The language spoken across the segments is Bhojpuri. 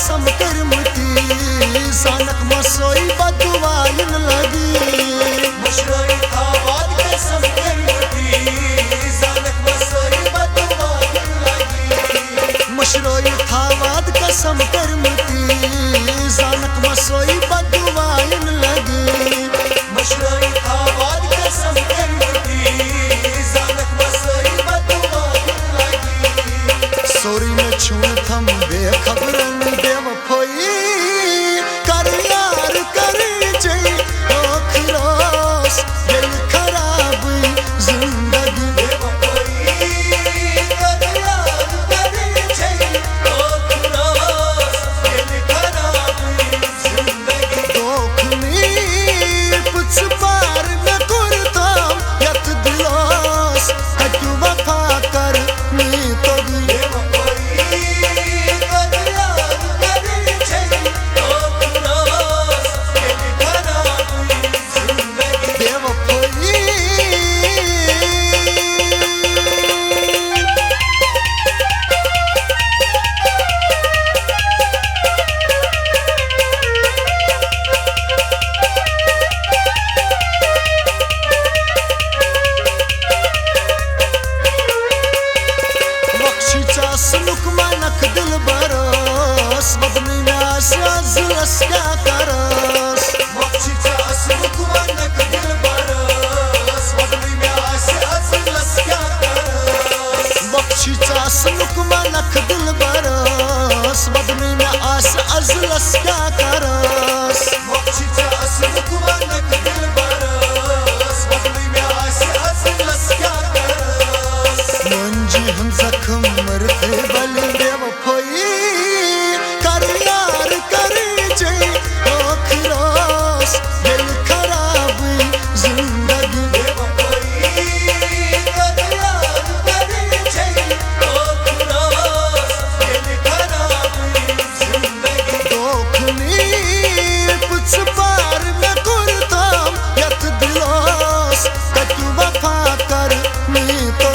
कसम करमती जानक मसोई बदवाइन लगी मशरोई थावाद कसम करमती जानक मसोई बदवाइन लगी मशरोई थावाद कसम करमती जानक मसोई बदवाइन लगी मशरोई थावाद कसम करमती जानक मसोई बदवाइन लगी सोरी में छून थम बेखबरन बेवफाई कर यार कर जई ओखरोस दिल खराब जिंदगी बेवफाई कर यार कर जई ओखरोस दिल खराब जिंदगी दोखनी पुछ पार न करताम यत दिलोस कटु वफा कर मी तो सनुक मानक दिल बरस बदनी नास अजलस क्या करस मक्शीचा सनुक मानक दिल बरस बदनी नास अजलस क्या करस बख्शीचा सनुक मानक दिल बरस बदनी नास अजलस क्या करस मक्शीचा सनुक मानक दिल बरस बदनी नास अजलस क्या करस मंजी हम जख्म मरते बल बेवफाई कर यार कर जई ओखरोस दिल खराब जिंदगी बेवफाई कर यार कर जई ओखरोस दिल खराब जिंदगी दोखनी पुछ पार न करताम यत दिलोस कटु वफा कर मी तो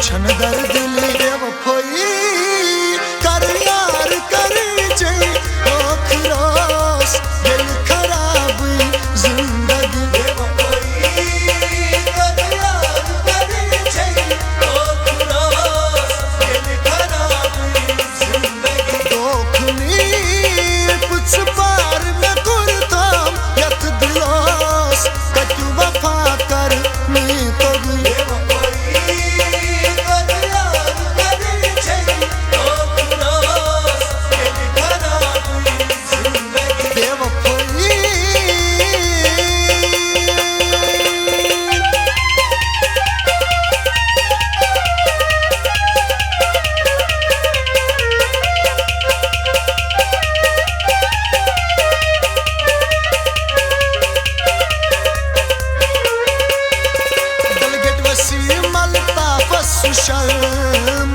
छन दर्द ले बेवफाई कर यार कर जई ओखरोस दिल खराब जिंदगी बेवफाई कर यार कर जई ओखरोस दिल खराब जिंदगी दोखनी पुछ पार न करताम यत दिलोस कटु वफा कर मी तो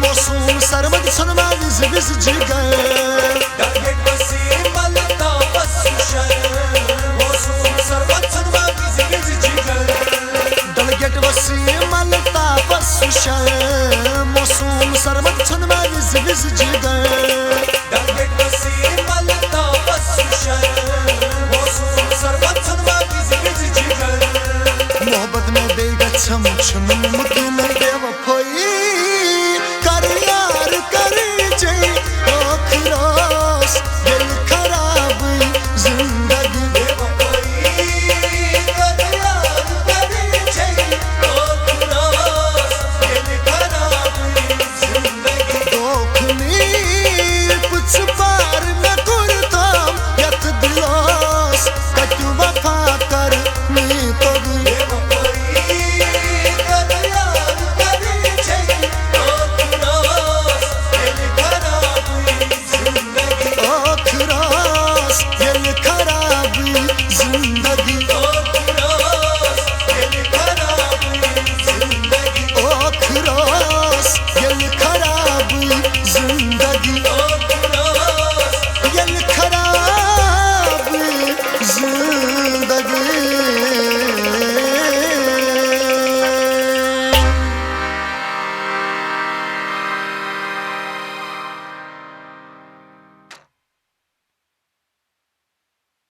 मौसम सरमद सुनमा विज विज जिगर दलगेट वसीम मलता बसुशर मौसम सरमद सुनमा विज विज जिगर दलगेट वसीम मलता बसुशर मौसम सरमद सुनमा विज विज जिगर दलगेट वसीम मलता बसुशर मौसम सरमद सुनमा विज विज जिगर मोहब्बत में देगा छम छुनम मुकिन बेवफाई कर यार कर जई ओखरोस दिल खराब دادی